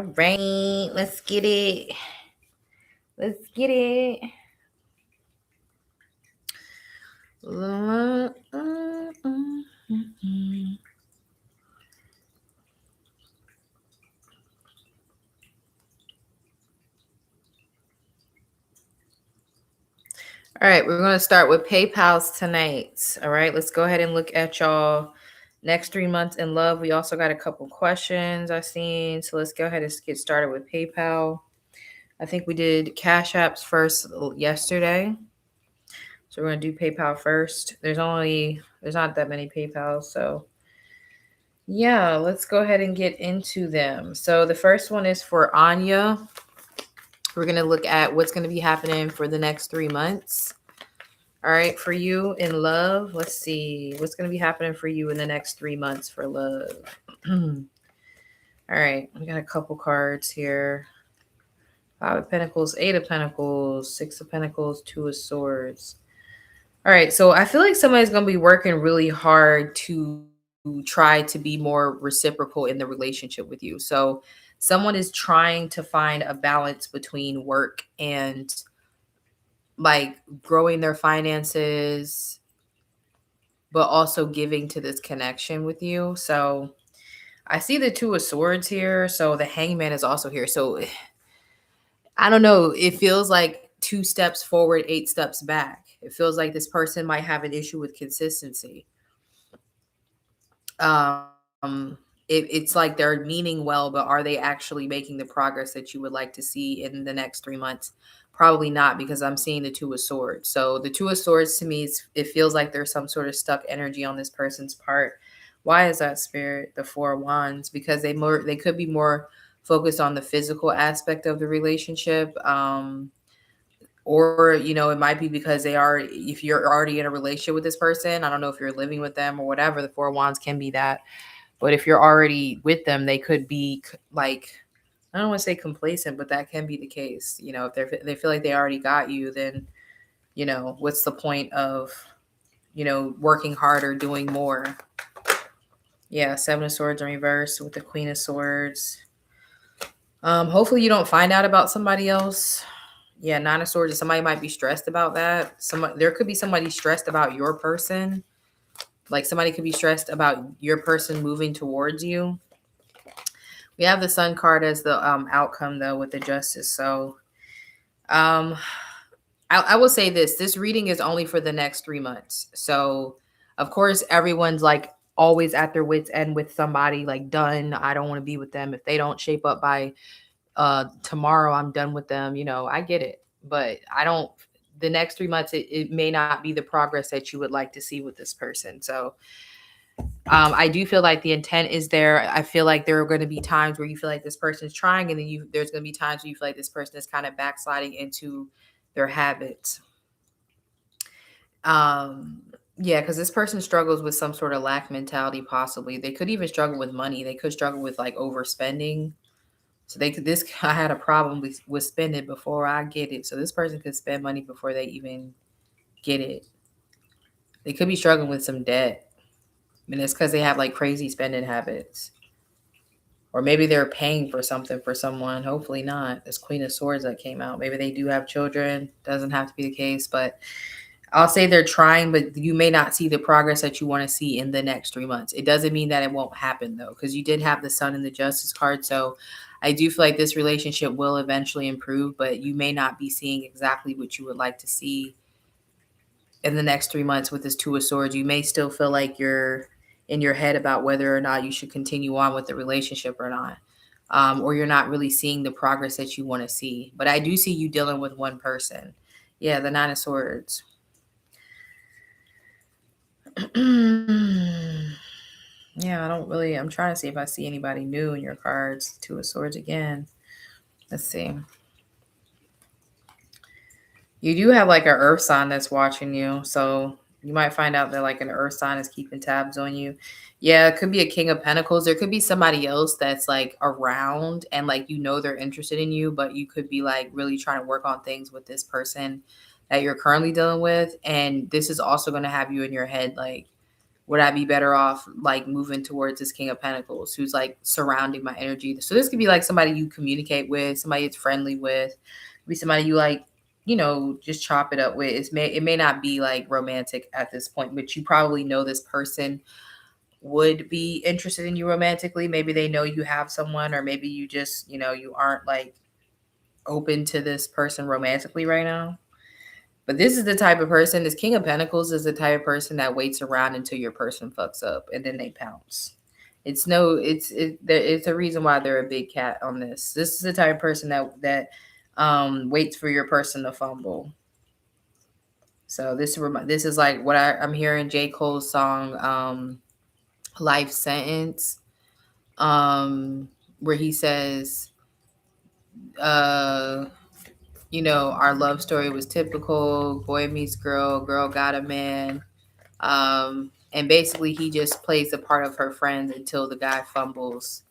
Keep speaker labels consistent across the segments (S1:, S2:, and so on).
S1: All right, let's get it. Let's get it. All right, we're going to start with PayPal's tonight. All right, let's go ahead and look at y'all next 3 months in love. We also got a couple questions I've seen. So let's go ahead and get started with PayPal. I think we did Cash Apps first yesterday. So we're going to do PayPal first. There's not that many PayPals. So yeah, let's go ahead and get into them. So the first one is for Anya. We're going to look at what's going to be happening for the next 3 months. All right, for you in love, let's see what's going to be happening for you in the next 3 months for love. All right, we got a couple cards here. 5 of Pentacles, 8 of Pentacles, 6 of Pentacles, 2 of Swords. All right, so I feel like somebody's going to be working really hard to try to be more reciprocal in the relationship with you. So someone is trying to find a balance between work and like growing their finances, but also giving to this connection with you. So I see the 2 of Swords here. So the Hangman is also here. So I don't know. It feels like 2 steps forward, 8 steps back. It feels like this person might have an issue with consistency. It's like they're meaning well, but are they actually making the progress that you would like to see in the next 3 months? Probably not, because I'm seeing the 2 of Swords. So the 2 of Swords to me, it feels like there's some sort of stuck energy on this person's part. Why is that, Spirit? The 4 of Wands, because they could be more focused on the physical aspect of the relationship. Or it might be because if you're already in a relationship with this person, I don't know if you're living with them or whatever. The 4 of Wands can be that. But if you're already with them, they could be like, I don't want to say complacent, but that can be the case. If they feel like they already got you, then what's the point of working harder, doing more? Yeah, 7 of Swords in reverse with the Queen of Swords. Hopefully you don't find out about somebody else. Yeah, 9 of Swords, and somebody might be stressed about that. There could be somebody stressed about your person. Like somebody could be stressed about your person moving towards you. We have the Sun card as the outcome though with the Justice. So I will say this reading is only for the next 3 months. So of course everyone's like always at their wits end with somebody, like done. I don't want to be with them. If they don't shape up by tomorrow, I'm done with them. I get it. But the next 3 months, it may not be the progress that you would like to see with this person. So I do feel like the intent is there. I feel like there are going to be times where you feel like this person's trying, and then there's going to be times where you feel like this person is kind of backsliding into their habits. Yeah, because this person struggles with some sort of lack mentality. Possibly they could even struggle with money. They could struggle with like overspending. So I had a problem with spending before I get it. So this person could spend money before they even get it. They could be struggling with some debt. And it's because they have like crazy spending habits. Or maybe they're paying for something for someone. Hopefully not. This Queen of Swords that came out. Maybe they do have children. Doesn't have to be the case. But I'll say they're trying, but you may not see the progress that you want to see in the next 3 months. It doesn't mean that it won't happen though, because you did have the Sun and the Justice card. So I do feel like this relationship will eventually improve, but you may not be seeing exactly what you would like to see in the next 3 months with this 2 of Swords. You may still feel like you're in your head about whether or not you should continue on with the relationship or not. Or you're not really seeing the progress that you want to see. But I do see you dealing with one person. Yeah, the 9 of Swords. Yeah, I'm trying to see if I see anybody new in your cards. 2 of Swords again. Let's see. You do have like an earth sign that's watching you. So you might find out that like an earth sign is keeping tabs on you. Yeah, it could be a King of Pentacles. There could be somebody else that's like around and like they're interested in you, but you could be like really trying to work on things with this person that you're currently dealing with. And this is also going to have you in your head like, would I be better off like moving towards this King of Pentacles who's like surrounding my energy? So this could be like somebody you communicate with, somebody it's friendly with, could be somebody you like, just chop it up with. It may not be like romantic at this point, but you probably know this person would be interested in you romantically. Maybe they know you have someone, or maybe you just, you aren't like open to this person romantically right now. But this is the type of person, this King of Pentacles is the type of person that waits around until your person fucks up and then they pounce. It's a reason why they're a big cat on this. This is the type of person that waits for your person to fumble. So this is like what I'm hearing J. Cole's song, Life Sentence, where he says, our love story was typical, boy meets girl, girl got a man. And basically he just plays the part of her friend until the guy fumbles.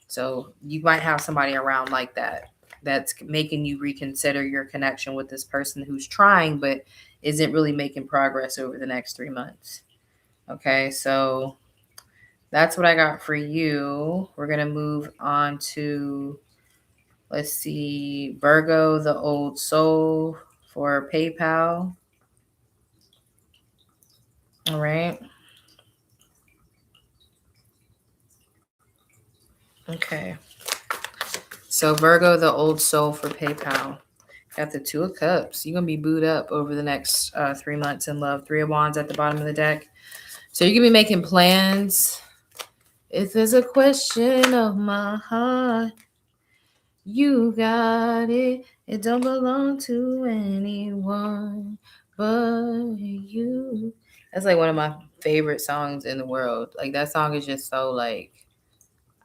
S1: So you might have somebody around like that that's making you reconsider your connection with this person who's trying but isn't really making progress over the next 3 months. Okay, so that's what I got for you. We're going to move on to, let's see, Virgo, the old soul for PayPal. All right. Okay. So Virgo, the old soul for PayPal. Got the Two of Cups. You're going to be booed up over the next 3 months in love. Three of Wands at the bottom of the deck. So you're going to be making plans. If there's a question of my heart, you got it. It don't belong to anyone but you. That's like one of my favorite songs in the world. Like that song is just so like,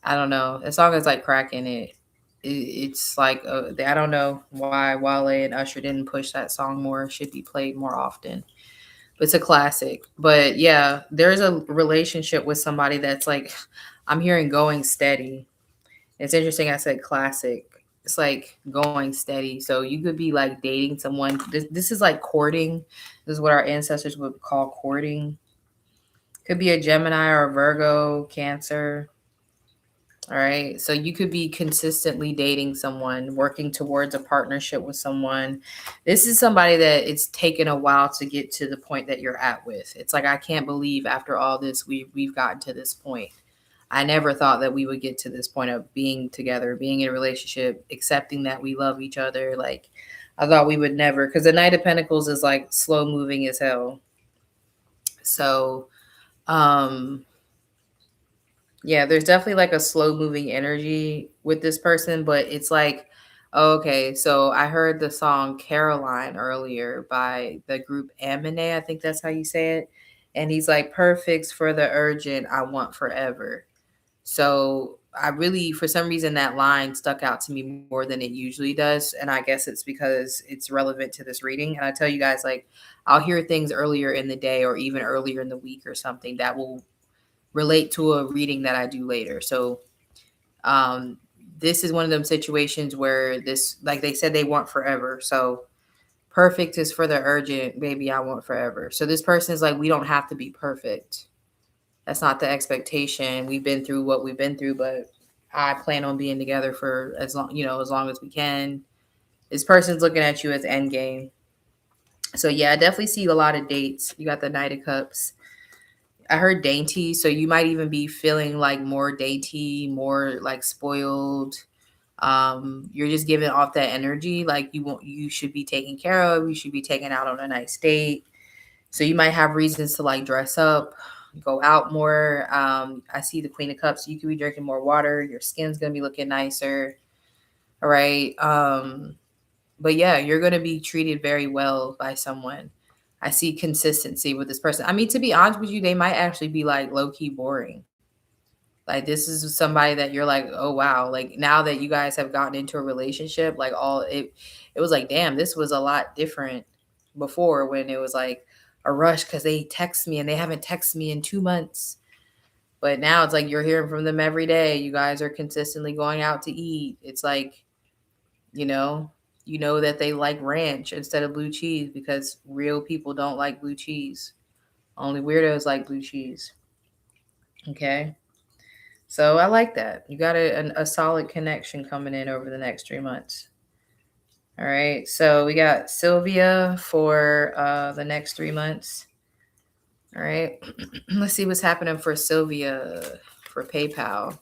S1: I don't know. That song is like cracking it. It's like I don't know why Wale and Usher didn't push that song more. It should be played more often. But it's a classic. But yeah, there's a relationship with somebody that's like, I'm hearing going steady. It's interesting. I said classic. It's like going steady. So you could be like dating someone. This is like courting. This is what our ancestors would call courting. Could be a Gemini or a Virgo, Cancer. All right. So you could be consistently dating someone, working towards a partnership with someone. This is somebody that it's taken a while to get to the point that you're at with. It's like, I can't believe after all this, we've gotten to this point. I never thought that we would get to this point of being together, being in a relationship, accepting that we love each other. Like, I thought we would never, because the Knight of Pentacles is like slow moving as hell. So, yeah, there's definitely like a slow moving energy with this person, but it's like, okay, so I heard the song Caroline earlier by the group Amine, I think that's how you say it. And he's like, perfect's for the urgent, I want forever. So I really, for some reason, that line stuck out to me more than it usually does. And I guess it's because it's relevant to this reading. And I tell you guys, like, I'll hear things earlier in the day or even earlier in the week or something that will relate to a reading that I do later. So um, this is one of them situations where this, like they said, they want forever. So perfect is for the urgent, baby, I want forever. So this person is like, we don't have to be perfect. That's not the expectation. We've been through what we've been through, but I plan on being together for as long, as long as we can. This person's looking at you as end game. So yeah, I definitely see a lot of dates. You got the Knight of Cups. I heard dainty, so you might even be feeling like more dainty, more like spoiled. You're just giving off that energy, like you should be taken care of. You should be taken out on a nice date. So you might have reasons to like dress up, go out more. I see the Queen of Cups. You could be drinking more water. Your skin's gonna be looking nicer. All right. But yeah, you're gonna be treated very well by someone. I see consistency with this person. I mean, to be honest with you, they might actually be like low key boring. Like this is somebody that you're like, oh wow, like now that you guys have gotten into a relationship, like it was like, damn, this was a lot different before when it was like a rush because they text me and they haven't texted me in 2 months. But now it's like you're hearing from them every day. You guys are consistently going out to eat. It's like, you know, you know that they like ranch instead of blue cheese because real people don't like blue cheese. Only weirdos like blue cheese. Okay. So I like that. You got a solid connection coming in over the next 3 months. All right. So we got Sylvia for the next 3 months. All right. Let's see what's happening for Sylvia for PayPal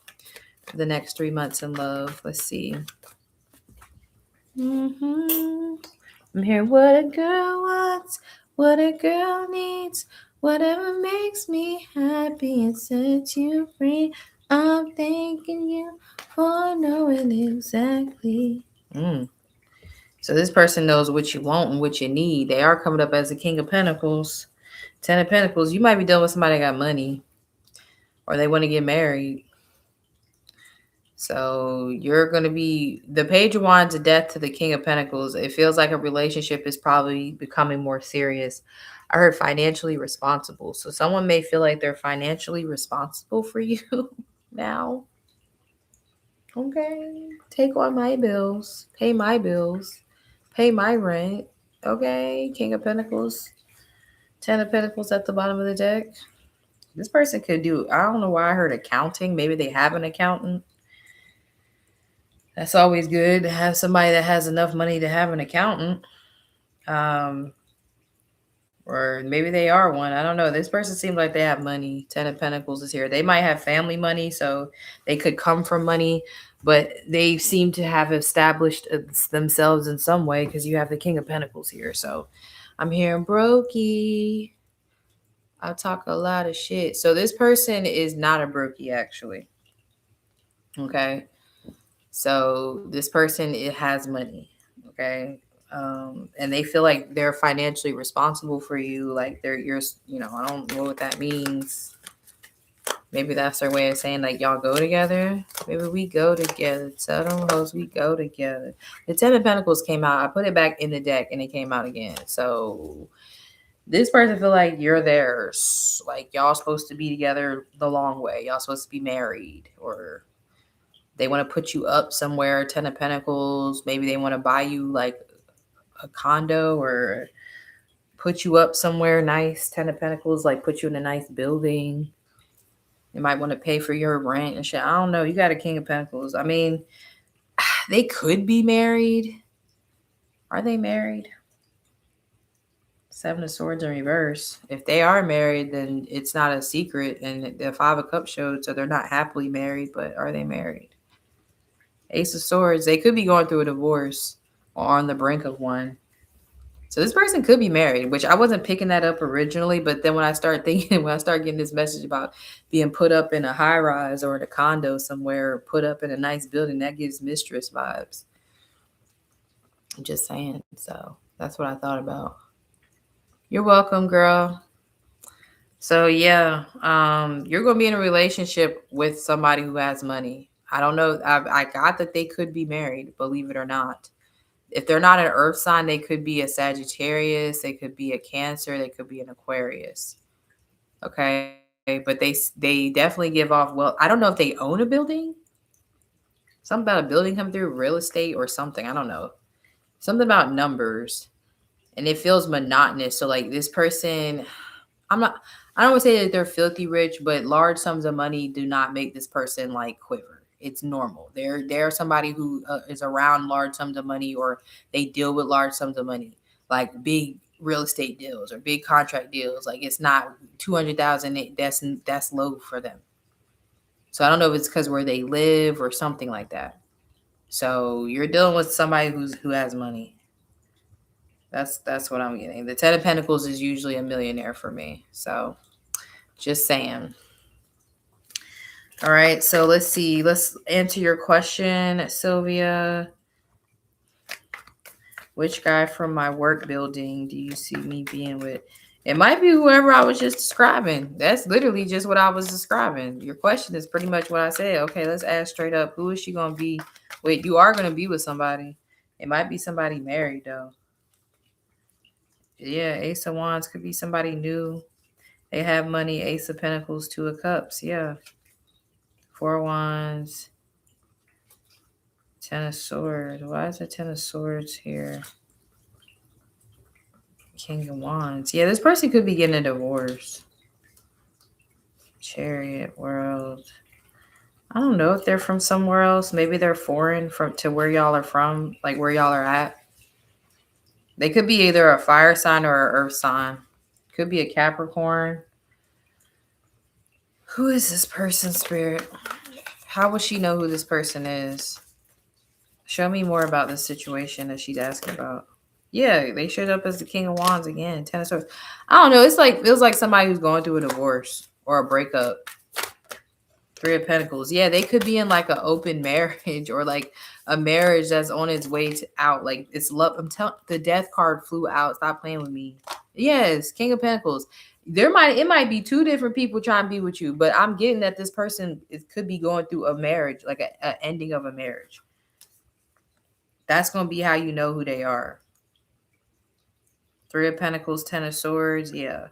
S1: for the next 3 months in love. Let's see. I'm hearing what a girl wants, what a girl needs, whatever makes me happy and sets you free. I'm thanking you for knowing exactly. So this person knows what you want and what you need. They are coming up as the King of Pentacles. 10 of Pentacles. You might be dealing with somebody that got money or they want to get married. So you're going to be the Page of Wands of Death to the King of Pentacles. It feels like a relationship is probably becoming more serious. I heard financially responsible. So someone may feel like they're financially responsible for you now. Okay. Take on my bills. Pay my bills. Pay my rent. Okay. King of Pentacles. 10 of Pentacles at the bottom of the deck. This person could do, I don't know why I heard accounting. Maybe they have an accountant. That's always good to have somebody that has enough money to have an accountant. Or maybe they are one. I don't know. This person seems like they have money. 10 of Pentacles is here. They might have family money, so they could come from money, but they seem to have established themselves in some way because you have the King of Pentacles here. So I'm hearing brokey. I talk a lot of shit. So this person is not a brokey, actually. Okay. So this person, it has money. Okay. And they feel like they're financially responsible for you. Like I don't know what that means. Maybe that's their way of saying like y'all go together. Maybe we go together. Tell them hoes we go together. The 10 of Pentacles came out. I put it back in the deck and it came out again. So this person feel like you're theirs. Like y'all supposed to be together the long way. Y'all supposed to be married, or they want to put you up somewhere. 10 of Pentacles. Maybe they want to buy you like a condo or put you up somewhere nice. 10 of Pentacles, like put you in a nice building. They might want to pay for your rent and shit. I don't know. You got a King of Pentacles. I mean, they could be married. Are they married? 7 of Swords in reverse. If they are married, then it's not a secret. And the 5 of Cups showed, so they're not happily married, but are they married? Ace of Swords. They could be going through a divorce or on the brink of one. So this person could be married, which I wasn't picking that up originally. But then when I start getting this message about being put up in a high rise or in a condo somewhere, put up in a nice building, that gives mistress vibes. I'm just saying. So that's what I thought about. You're welcome, girl. So yeah, you're gonna be in a relationship with somebody who has money. I don't know. I got that they could be married, believe it or not. If they're not an earth sign, they could be a Sagittarius, they could be a Cancer, they could be an Aquarius. Okay, but they definitely give off, well, I don't know if they own a building. Something about a building coming through, real estate or something. I don't know. Something about numbers. And it feels monotonous. So like this person, I don't want to say that they're filthy rich, but large sums of money do not make this person like quiver. It's normal. They're somebody who is around large sums of money, or they deal with large sums of money, like big real estate deals or big contract deals. Like it's not 200,000. That's low for them. So I don't know if it's because where they live or something like that. So you're dealing with somebody who has money. That's what I'm getting. The 10 of Pentacles is usually a millionaire for me. So just saying. All right, so let's see. Let's answer your question, Sylvia. Which guy from my work building do you see me being with? It might be whoever I was just describing. That's literally just what I was describing. Your question is pretty much what I said. Okay, let's ask straight up. Who is she going to be with? You are going to be with somebody. It might be somebody married, though. Yeah, Ace of Wands could be somebody new. They have money. Ace of Pentacles, 2 of Cups. Yeah. 4 of Wands. 10 of Swords. Why is the 10 of Swords here? King of Wands. Yeah, this person could be getting a divorce. Chariot, World. I don't know if they're from somewhere else. Maybe they're foreign from to where y'all are from, like where y'all are at. They could be either a fire sign or an earth sign. Could be a Capricorn. Who is this person, Spirit? How would she know who this person is? Show me more about this situation that she's asking about. Yeah, they showed up as the King of Wands again. Ten of Swords. I don't know. It's like feels like somebody who's going through a divorce or a breakup. Three of Pentacles. Yeah, they could be in like an open marriage or like a marriage that's on its way to out. Like it's love. I'm telling the Death card flew out. Stop playing with me. Yes, King of Pentacles. It might be two different people trying to be with you, but I'm getting that this person could be going through a marriage, like a ending of a marriage. That's gonna be how you know who they are. Three of Pentacles, Ten of Swords. Yeah,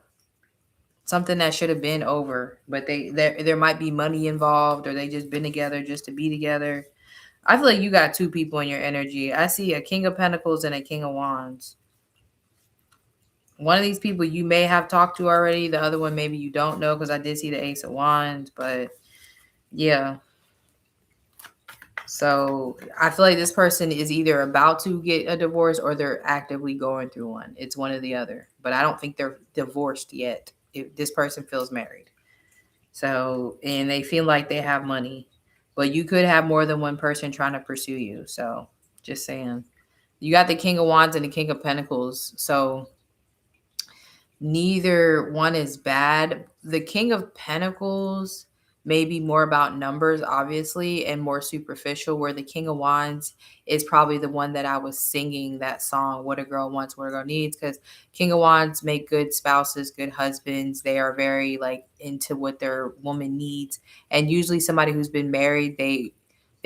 S1: something that should have been over, but there might be money involved, or they just been together just to be together. I feel like you got two people in your energy. I see a King of Pentacles and a King of Wands. One of these people you may have talked to already. The other one maybe you don't know, because I did see the Ace of Wands. But yeah. So I feel like this person is either about to get a divorce or they're actively going through one. It's one or the other. But I don't think they're divorced yet. If this person feels married. So, and they feel like they have money. But you could have more than one person trying to pursue you. So just saying. You got the King of Wands and the King of Pentacles. So neither one is bad. The King of Pentacles may be more about numbers, obviously, and more superficial, where the King of Wands is probably the one that I was singing that song, What a Girl Wants, What a Girl Needs, because King of Wands make good spouses, good husbands. They are very like into what their woman needs. And usually somebody who's been married, they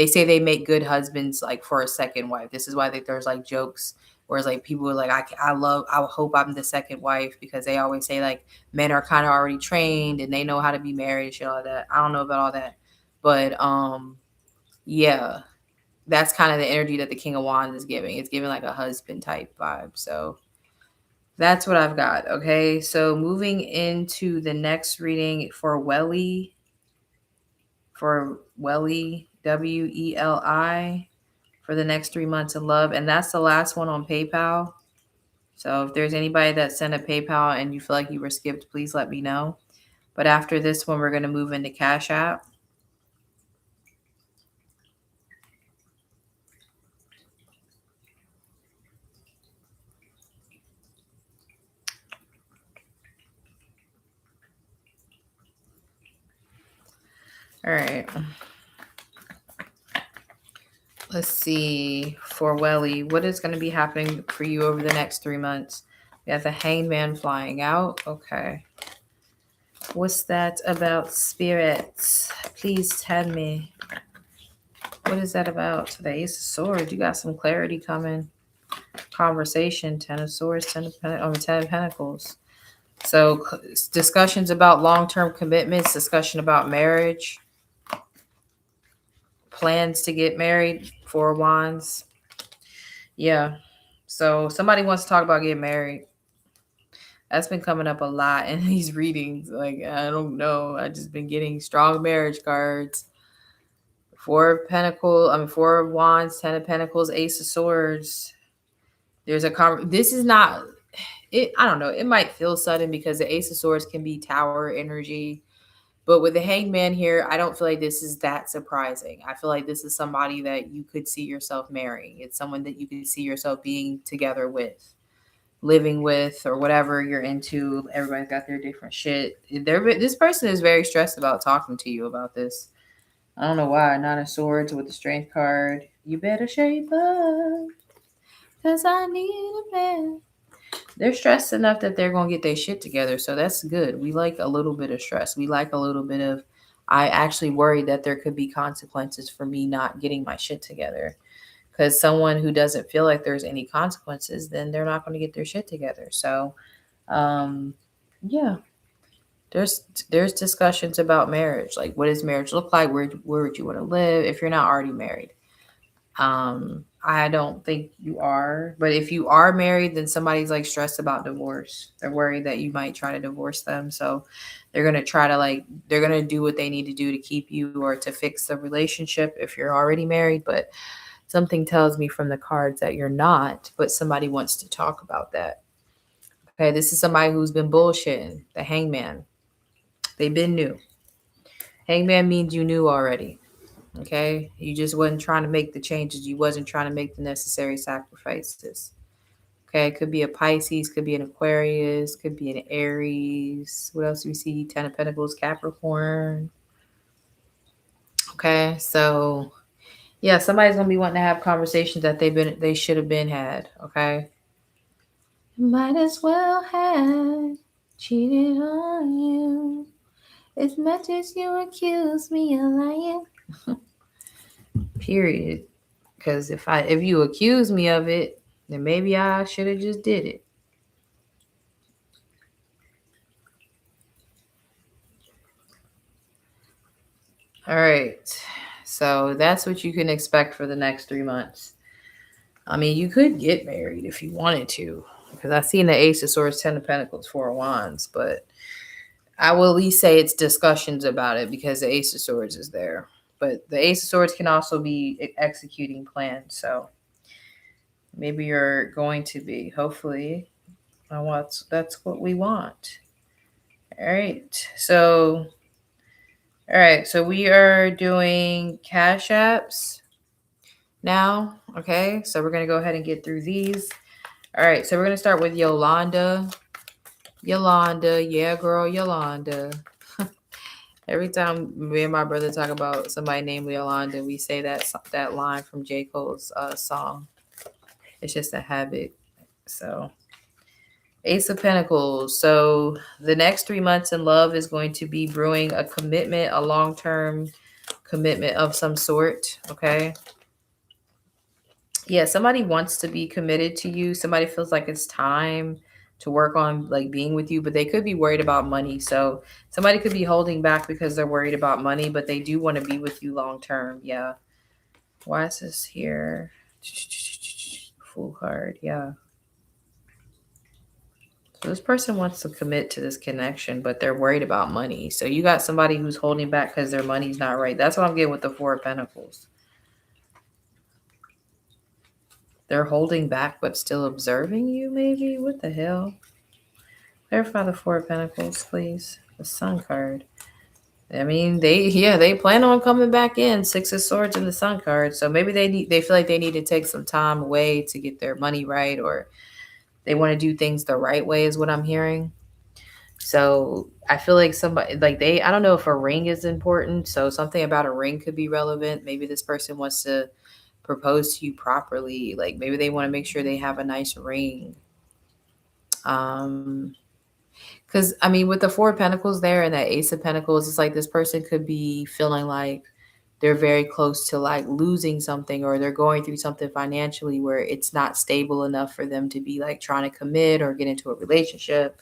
S1: say they make good husbands like for a second wife. This is why there's like jokes. Whereas like people are like, I hope I'm the second wife, because they always say like men are kind of already trained and they know how to be married and shit, all that. I don't know about all that. But yeah, that's kind of the energy that the King of Wands is giving. It's giving like a husband type vibe. So that's what I've got. Okay. So moving into the next reading for Welly. WELI, for the next 3 months of love. And that's the last one on PayPal. So if there's anybody that sent a PayPal and you feel like you were skipped, please let me know. But after this one, we're going to move into Cash App. All right. Let's see, for Welly, what is going to be happening for you over the next 3 months? We have the Hangman flying out. Okay. What's that about, spirits? Please tell me. What is that about? The Ace of Swords. You got some clarity coming. Conversation. Ten of Swords. Ten of Pentacles. So discussions about long-term commitments. Discussion about marriage. Plans to get married. Four of Wands. Yeah. So somebody wants to talk about getting married. That's been coming up a lot in these readings. Like, I don't know. I just been getting strong marriage cards. Four of Wands, Ten of Pentacles, Ace of Swords. There's this is not it. I don't know. It might feel sudden because the Ace of Swords can be tower energy. But with the Hangman here, I don't feel like this is that surprising. I feel like this is somebody that you could see yourself marrying. It's someone that you could see yourself being together with, living with, or whatever you're into. Everybody's got their different shit. This person is very stressed about talking to you about this. I don't know why. Nine of Swords with the Strength card. You better shape up, because I need a man. They're stressed enough that they're going to get their shit together. So that's good. We like a little bit of stress. We like a little bit of, I actually worry that there could be consequences for me not getting my shit together. Because someone who doesn't feel like there's any consequences, then they're not going to get their shit together. So, yeah. There's discussions about marriage. Like, what does marriage look like? Where would you want to live if you're not already married? I don't think you are. But if you are married, then somebody's like stressed about divorce. They're worried that you might try to divorce them. So they're going to try to like, they're going to do what they need to do to keep you or to fix the relationship if you're already married. But something tells me from the cards that you're not, but somebody wants to talk about that. Okay, this is somebody who's been bullshitting. The hangman. They've been new. Hangman means you knew already. Okay, you just wasn't trying to make the changes. You wasn't trying to make the necessary sacrifices. Okay, could be a Pisces, could be an Aquarius, could be an Aries. What else do we see? Ten of Pentacles, Capricorn. Okay, so yeah, somebody's gonna be wanting to have conversations that they should have been had. Okay, might as well have cheated on you as much as you accuse me of lying. Period. Because if you accuse me of it, then maybe I should have just did it. All right. So that's what you can expect for the next 3 months. I mean, you could get married if you wanted to, because I seen the Ace of Swords, Ten of Pentacles, Four of Wands, but I will at least say it's discussions about it because the Ace of Swords is there. But the Ace of Swords can also be executing plans. So maybe you're going to be. Hopefully, that's what we want. All right. So we are doing Cash Apps now. Okay. So we're going to go ahead and get through these. All right. So we're going to start with Yolanda. Yolanda. Yeah, girl, Yolanda. Every time me and my brother talk about somebody named Yolanda, we say that line from J. Cole's song. It's just a habit. So Ace of Pentacles. So the next 3 months in love is going to be brewing a commitment, a long-term commitment of some sort. Okay. Yeah, somebody wants to be committed to you. Somebody feels like it's time to work on like being with you, but they could be worried about money. So somebody could be holding back because they're worried about money, but they do want to be with you long term. Yeah. Why is this here? Fool card. Yeah. So this person wants to commit to this connection, but they're worried about money. So you got somebody who's holding back because their money's not right. That's what I'm getting with the Four of Pentacles. They're holding back but still observing you, maybe? What the hell? Clarify the Four of Pentacles, please. The Sun card. I mean, they plan on coming back in. Six of Swords and the Sun card. So maybe they feel like they need to take some time away to get their money right, or they want to do things the right way is what I'm hearing. So I feel like somebody like I don't know if a ring is important. So something about a ring could be relevant. Maybe this person wants to propose to you properly. Like maybe they want to make sure they have a nice ring. Because I mean, with the Four of Pentacles there and that Ace of Pentacles, it's like this person could be feeling like they're very close to like losing something, or they're going through something financially where it's not stable enough for them to be like trying to commit or get into a relationship.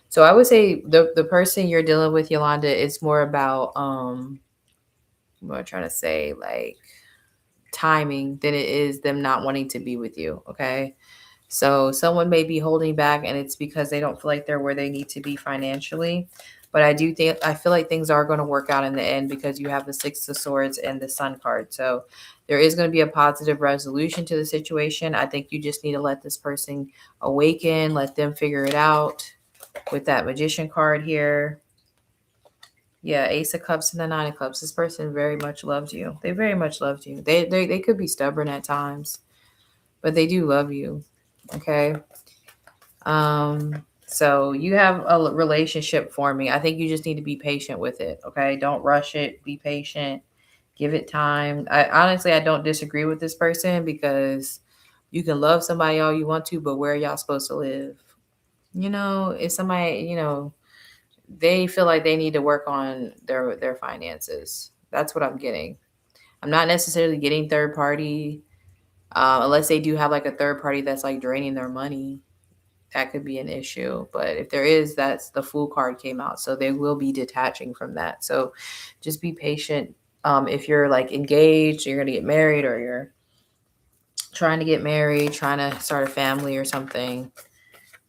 S1: So I would say the person you're dealing with, Yolanda, is more about what I'm trying to say, like timing than it is them not wanting to be with you. Okay. So someone may be holding back and it's because they don't feel like they're where they need to be financially. But I feel like things are going to work out in the end because you have the Six of Swords and the Sun card. So there is going to be a positive resolution to the situation. I think you just need to let this person awaken, let them figure it out with that Magician card here. Yeah, Ace of Cups and the Nine of Cups. This person very much loved you. They very much loved you. They could be stubborn at times, but they do love you. Okay. So you have a relationship forming. I think you just need to be patient with it. Okay. Don't rush it. Be patient. Give it time. I don't disagree with this person because you can love somebody all you want to, but where are y'all supposed to live? If somebody, they feel like they need to work on their finances. That's what I'm getting. I'm not necessarily getting third party, unless they do have like a third party that's like draining their money. That could be an issue. But if there is, that's the Fool card came out. So they will be detaching from that. So just be patient. If you're like engaged, you're going to get married, or you're trying to get married, trying to start a family or something.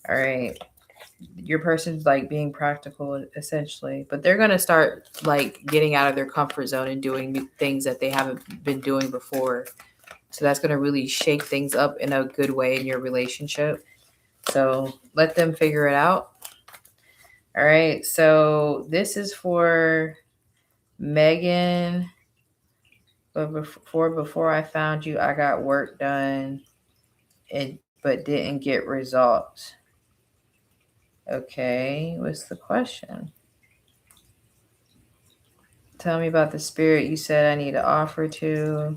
S1: All right. Your person's like being practical essentially, but they're going to start like getting out of their comfort zone and doing new things that they haven't been doing before. So that's going to really shake things up in a good way in your relationship. So let them figure it out. All right. So this is for Megan. But before I found you, I got work done but didn't get results. Okay, what's the question? Tell me about the spirit you said I need to offer to.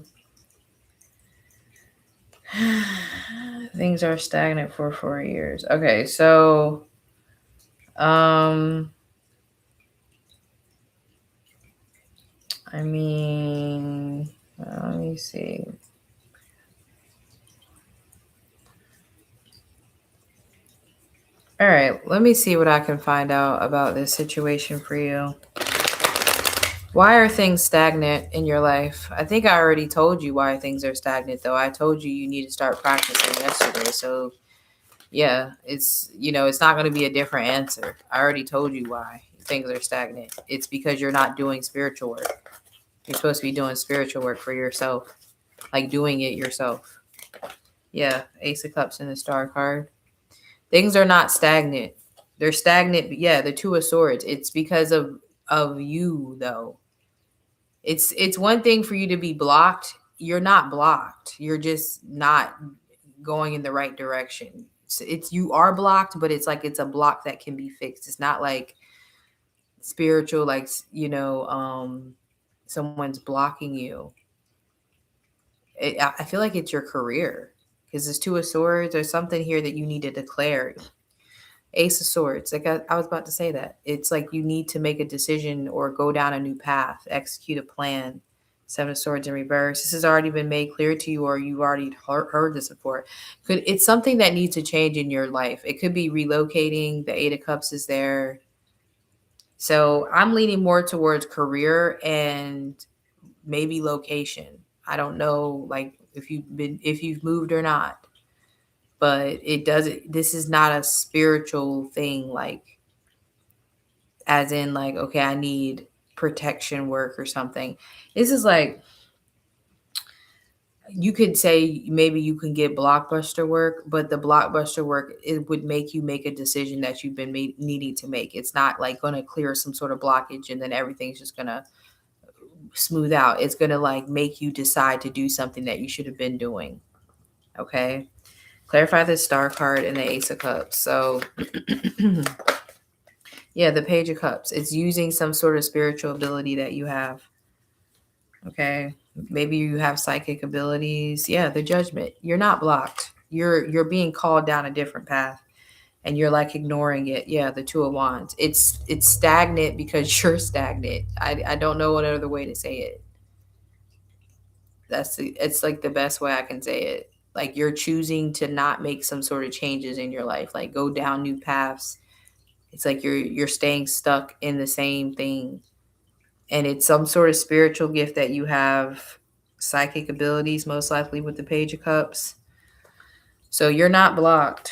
S1: Things are stagnant for 4 years. Okay, so I mean, let me see. All right, let me see what I can find out about this situation for you. Why are things stagnant in your life? I think I already told you why things are stagnant, though. I told you need to start practicing yesterday. So, yeah, it's not going to be a different answer. I already told you why things are stagnant. It's because you're not doing spiritual work. You're supposed to be doing spiritual work for yourself, like doing it yourself. Yeah, Ace of Cups and the Star card. Things are not stagnant. They're stagnant. Yeah, the Two of Swords. It's because of you, though. It's one thing for you to be blocked. You're not blocked. You're just not going in the right direction. It's you are blocked, but it's like it's a block that can be fixed. It's not like spiritual, like someone's blocking you. I feel like it's your career because there's Two of Swords. There's something here that you need to declare. Ace of Swords. Like I was about to say that. It's like you need to make a decision or go down a new path, execute a plan. Seven of Swords in reverse. This has already been made clear to you, or you've already heard this before. It's something that needs to change in your life. It could be relocating. The Eight of Cups is there. So I'm leaning more towards career and maybe location. I don't know, like if you've moved or not, but it doesn't. This is not a spiritual thing, like as in like, okay, I need protection work or something. This is like, you could say maybe you can get blockbuster work, but the blockbuster work, it would make you make a decision that you've been needing to make. It's not like going to clear some sort of blockage and then everything's just going to smooth out. It's going to like make you decide to do something that you should have been doing. Okay. Clarify the Star card and the Ace of Cups. So yeah, the Page of Cups. It's using some sort of spiritual ability that you have. Okay. Maybe you have psychic abilities. Yeah, the Judgment. You're not blocked. You're being called down a different path and you're like ignoring it. Yeah, the Two of Wands. It's stagnant because you're stagnant. I don't know what other way to say it. It's like the best way I can say it. Like you're choosing to not make some sort of changes in your life, like go down new paths. It's like you're staying stuck in the same thing. And it's some sort of spiritual gift that you have, psychic abilities, most likely with the Page of Cups. So you're not blocked.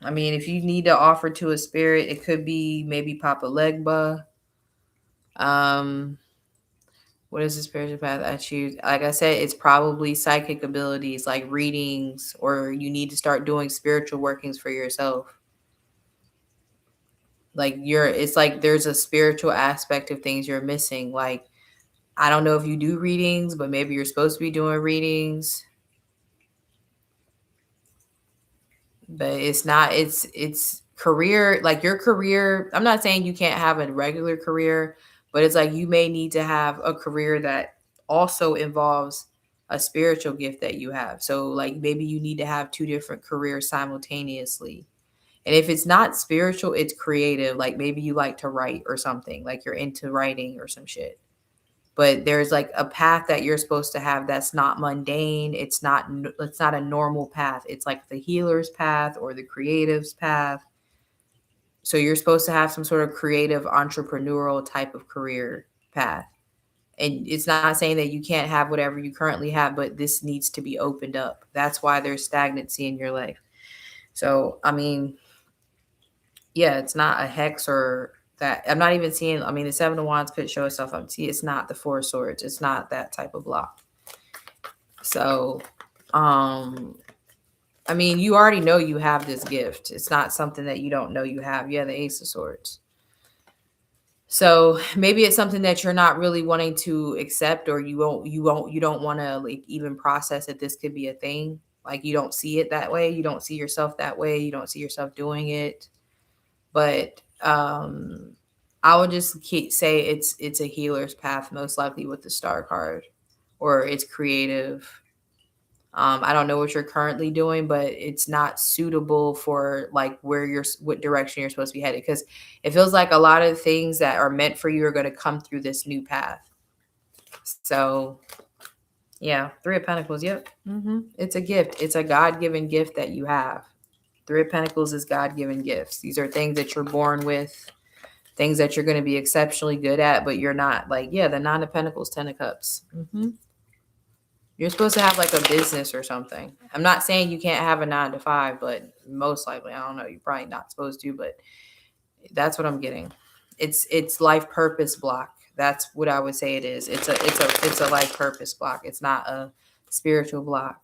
S1: I mean, if you need to offer to a spirit, it could be maybe Papa Legba. What is the spiritual path I choose? Like I said, it's probably psychic abilities like readings, or you need to start doing spiritual workings for yourself. Like it's like there's a spiritual aspect of things you're missing. Like, I don't know if you do readings, but maybe you're supposed to be doing readings. But it's not, it's career, like your career. I'm not saying you can't have a regular career, but it's like you may need to have a career that also involves a spiritual gift that you have. So like maybe you need to have two different careers simultaneously. And if it's not spiritual, it's creative. Like maybe you like to write or something, like you're into writing or some shit. But there's like a path that you're supposed to have that's not mundane. It's not a normal path. It's like the healer's path or the creative's path. So you're supposed to have some sort of creative entrepreneurial type of career path. And it's not saying that you can't have whatever you currently have, but this needs to be opened up. That's why there's stagnancy in your life. So, I mean, yeah, it's not a hex or that. I'm not even seeing, I mean, the Seven of Wands could show itself up. See, it's not the Four of Swords. It's not that type of block. So, I mean, you already know you have this gift. It's not something that you don't know you have. You have the Ace of Swords. So maybe it's something that you're not really wanting to accept, or you don't want to like even process that this could be a thing. Like you don't see it that way. You don't see yourself that way. You don't see yourself doing it. But I would just say it's a healer's path, most likely with the Star card, or it's creative. I don't know what you're currently doing, but it's not suitable for like what direction you're supposed to be headed. Because it feels like a lot of things that are meant for you are going to come through this new path. So, yeah, Three of Pentacles. Yep, it's a gift. It's a God-given gift that you have. Three of Pentacles is God-given gifts. These are things that you're born with, things that you're going to be exceptionally good at, but you're not. Like, yeah, the Nine of Pentacles, Ten of Cups. You're supposed to have like a business or something. I'm not saying you can't have a 9 to 5, but most likely, I don't know, you're probably not supposed to, but that's what I'm getting. It's life purpose block. That's what I would say it is. It's a life purpose block. It's not a spiritual block.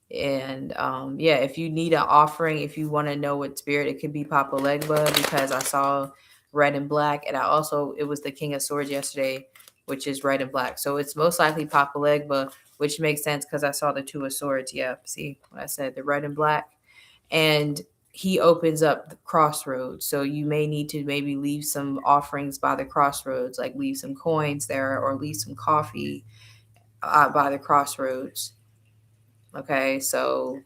S1: And yeah, if you need an offering, if you want to know what spirit, it could be Papa Legba, because I saw red and black, and it was the King of Swords yesterday, which is red and black. So it's most likely Papa Legba, which makes sense because I saw the Two of Swords. Yeah, see what I said, the red and black. And he opens up the crossroads. So you may need to maybe leave some offerings by the crossroads, like leave some coins there or leave some coffee by the crossroads. Okay, so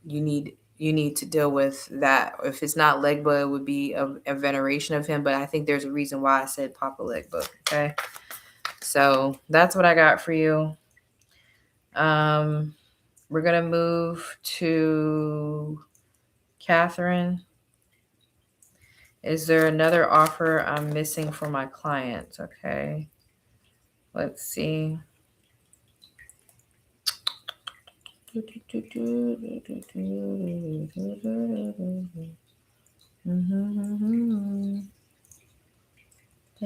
S1: you need to deal with that. If it's not Legba, it would be a veneration of him, but I think there's a reason why I said Papa Legba. Okay, so that's what I got for you. We're gonna move to Catherine. Is there another offer I'm missing for my clients? Okay, let's see. They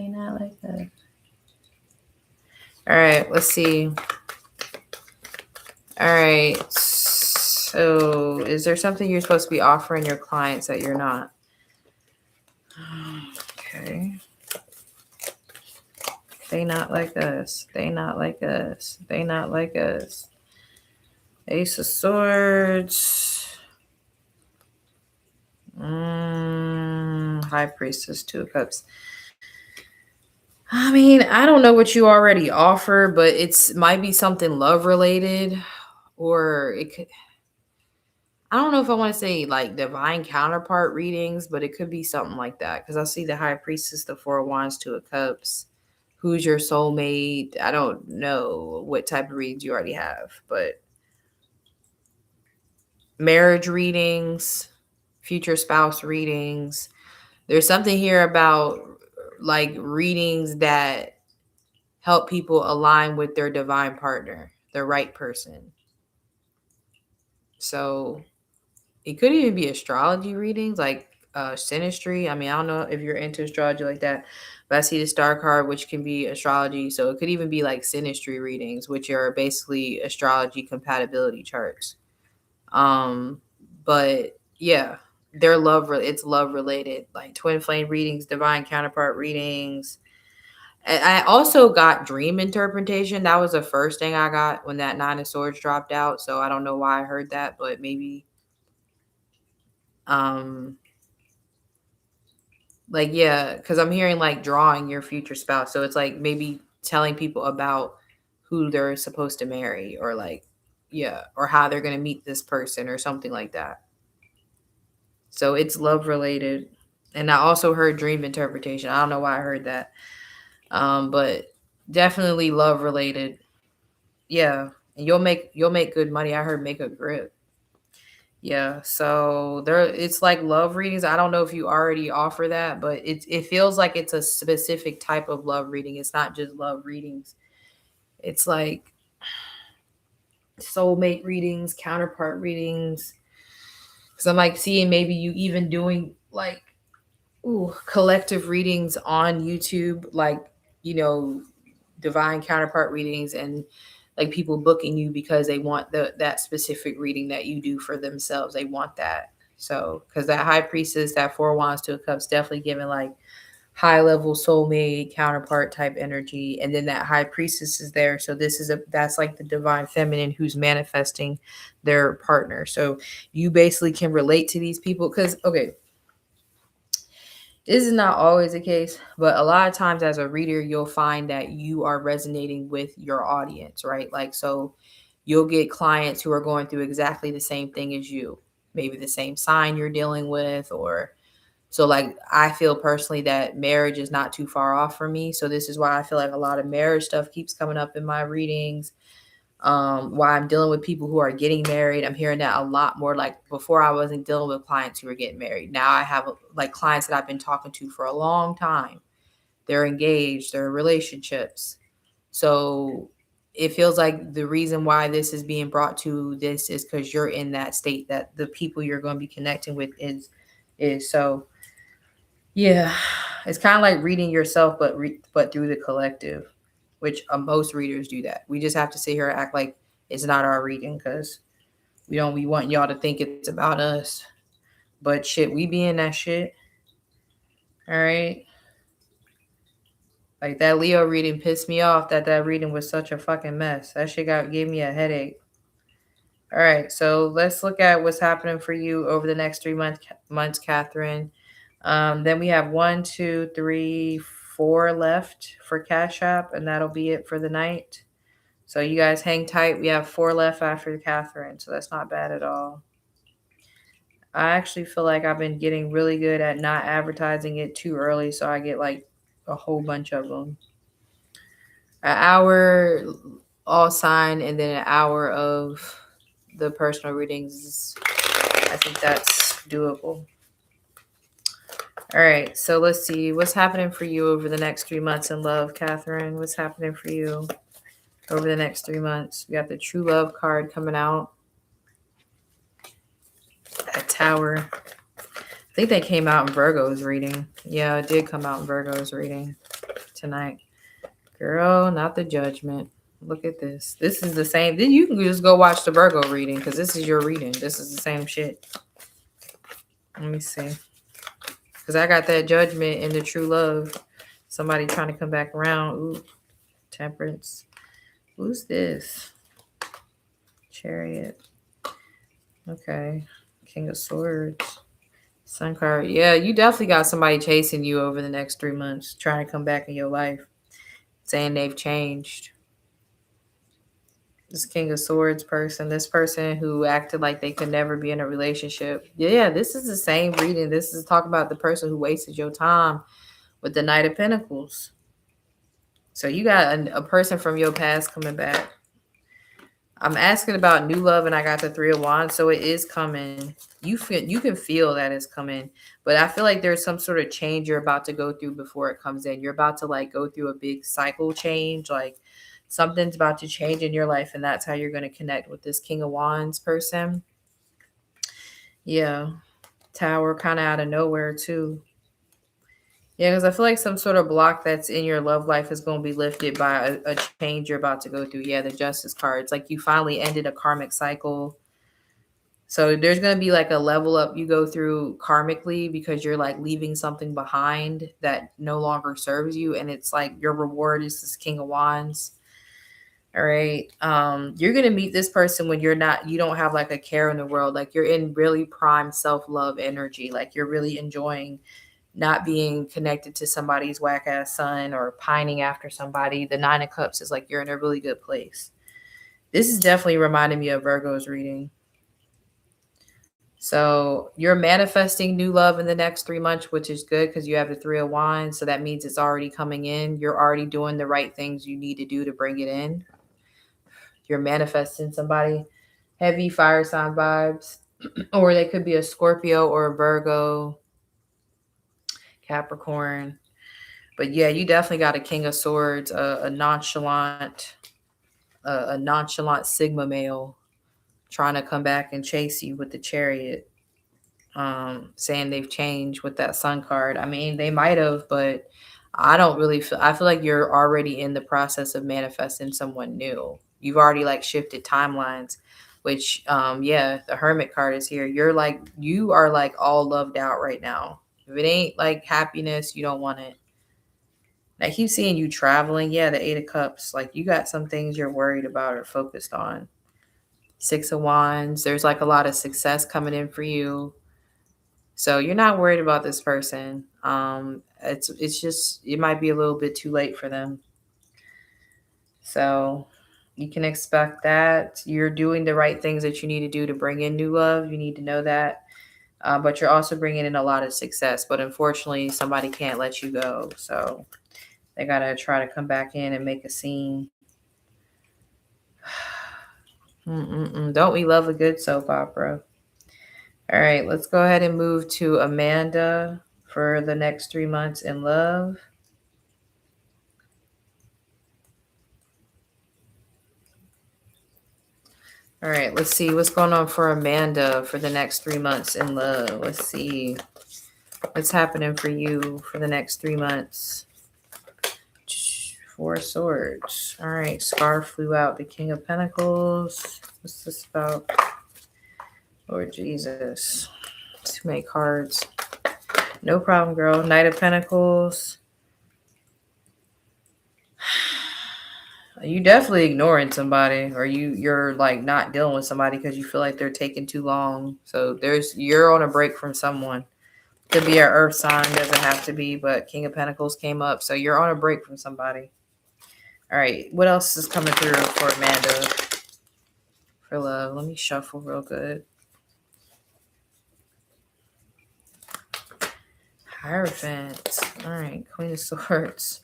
S1: not like that. All right, let's see. All right. So, is there something you're supposed to be offering your clients that you're not? Okay. They not like us. They not like us. They not like us. Ace of Swords. High Priestess, Two of Cups. I mean, I don't know what you already offer, but it's might be something love related, or it could. I don't know if I want to say like divine counterpart readings, but it could be something like that. Because I see the High Priestess, the Four of Wands, Two of Cups. Who's your soulmate? I don't know what type of reads you already have, but marriage readings, future spouse readings. There's something here about like readings that help people align with their divine partner, the right person. So it could even be astrology readings, like synastry. I mean, I don't know if you're into astrology like that, but I see the star card, which can be astrology. So it could even be like synastry readings, which are basically astrology compatibility charts. But yeah, it's love related, like twin flame readings, divine counterpart readings. I also got dream interpretation. That was the first thing I got when that Nine of Swords dropped out. So I don't know why I heard that, but maybe like, yeah, because I'm hearing like drawing your future spouse. So it's like maybe telling people about who they're supposed to marry, or like, yeah, or how they're going to meet this person or something like that. So it's love related. And I also heard dream interpretation. I don't know why I heard that. But definitely love related. Yeah. And you'll make good money. I heard make a grip. Yeah, so there it's like love readings. I don't know if you already offer that, but it feels like it's a specific type of love reading. It's not just love readings. It's like soulmate readings, counterpart readings. Cuz I'm like seeing maybe you even doing like collective readings on YouTube, like, you know, divine counterpart readings, and like people booking you because they want that specific reading that you do for themselves. They want that. So, because that high priestess, that four wands, two of cups, definitely giving like high level soulmate counterpart type energy, and then that high priestess is there. So this is that's like the divine feminine who's manifesting their partner. So you basically can relate to these people because okay, this is not always the case, but a lot of times as a reader, you'll find that you are resonating with your audience, right? Like, so you'll get clients who are going through exactly the same thing as you, maybe the same sign you're dealing with, or so like I feel personally that marriage is not too far off for me. So this is why I feel like a lot of marriage stuff keeps coming up in my readings. Why I'm dealing with people who are getting married. I'm hearing that a lot more. Like before, I wasn't dealing with clients who were getting married. Now I have like clients that I've been talking to for a long time. They're engaged, they're in relationships. So it feels like the reason why this is being brought to this is because you're in that state that the people you're going to be connecting with is so yeah, it's kind of like reading yourself, but through the collective, which most readers do that. We just have to sit here and act like it's not our reading because we want y'all to think it's about us. But shit, we be in that shit. All right, like that Leo reading pissed me off. That reading was such a fucking mess. That shit gave me a headache. All right, so let's look at what's happening for you over the next 3 months, Catherine. Then we have 1, 2, 3, 4 left for Cash App, and that'll be it for the night. So you guys hang tight. We have 4 left after Catherine, so that's not bad at all. I actually feel like I've been getting really good at not advertising it too early, so I get like a whole bunch of them. An hour all sign, and then an hour of the personal readings. I think that's doable. All right, so let's see what's happening for you over the next 3 months in love, Catherine. What's happening for you over the next 3 months? We got the true love card coming out. That tower. I think they came out in Virgo's reading. Yeah, it did come out in Virgo's reading tonight. Girl, not the judgment. Look at this. This is the same. Then you can just go watch the Virgo reading because this is your reading. This is the same shit. Let me see. Because I got that judgment and the true love. Somebody trying to come back around. Ooh, temperance. Who's this? Chariot. Okay. King of Swords. Sun card. Yeah, you definitely got somebody chasing you over the next 3 months, trying to come back in your life, saying they've changed. This King of Swords person, this person who acted like they could never be in a relationship. Yeah, this is the same reading. This is talking about the person who wasted your time with the Knight of Pentacles. So you got a person from your past coming back. I'm asking about new love, and I got the Three of Wands, so it is coming. You can feel that it's coming, but I feel like there's some sort of change you're about to go through before it comes in. You're about to like go through a big cycle change, like something's about to change in your life, and that's how you're going to connect with this King of Wands person. Yeah, Tower kind of out of nowhere too. Yeah, because I feel like some sort of block that's in your love life is going to be lifted by a change you're about to go through. Yeah, the Justice card. It's like you finally ended a karmic cycle. So there's going to be like a level up you go through karmically because you're like leaving something behind that no longer serves you. And it's like your reward is this King of Wands. All right. You're going to meet this person when you don't have like a care in the world. Like you're in really prime self-love energy. Like you're really enjoying not being connected to somebody's whack ass son or pining after somebody. The Nine of Cups is like you're in a really good place. This is definitely reminding me of Virgo's reading. So you're manifesting new love in the next 3 months, which is good because you have the Three of Wands. So that means it's already coming in. You're already doing the right things you need to do to bring it in. You're manifesting somebody. Heavy fire sign vibes. or they could be a Scorpio or a Virgo, Capricorn. But yeah, you definitely got a King of Swords, a nonchalant Sigma male trying to come back and chase you with the Chariot. Saying they've changed with that Sun card. I mean, they might have, but I don't really feel. I feel like you're already in the process of manifesting someone new. You've already like shifted timelines, which yeah, the Hermit card is here. You are like all loved out right now. If it ain't like happiness, you don't want it. I keep seeing you traveling. Yeah, the Eight of Cups. Like you got some things you're worried about or focused on. Six of Wands. There's like a lot of success coming in for you. So you're not worried about this person. It's just it might be a little bit too late for them. So you can expect that you're doing the right things that you need to do to bring in new love. You need to know that. But you're also bringing in a lot of success. But unfortunately, somebody can't let you go. So they got to try to come back in and make a scene. Don't we love a good soap opera? All right, let's go ahead and move to Amanda for the next 3 months in love. All right, let's see what's going on for Amanda for the next 3 months in love. Let's see what's happening for you for the next 3 months. Four Swords. All right, Scarf flew out. The King of Pentacles. What's this about? Lord Jesus. Too many cards. No problem, girl. Knight of Pentacles. You definitely ignoring somebody, or you're like not dealing with somebody because you feel like they're taking too long. So you're on a break from someone. Could be an earth sign, doesn't have to be, but King of Pentacles came up. So you're on a break from somebody. All right. What else is coming through for Amanda for love? Let me shuffle real good. Hierophant. All right. Queen of Swords.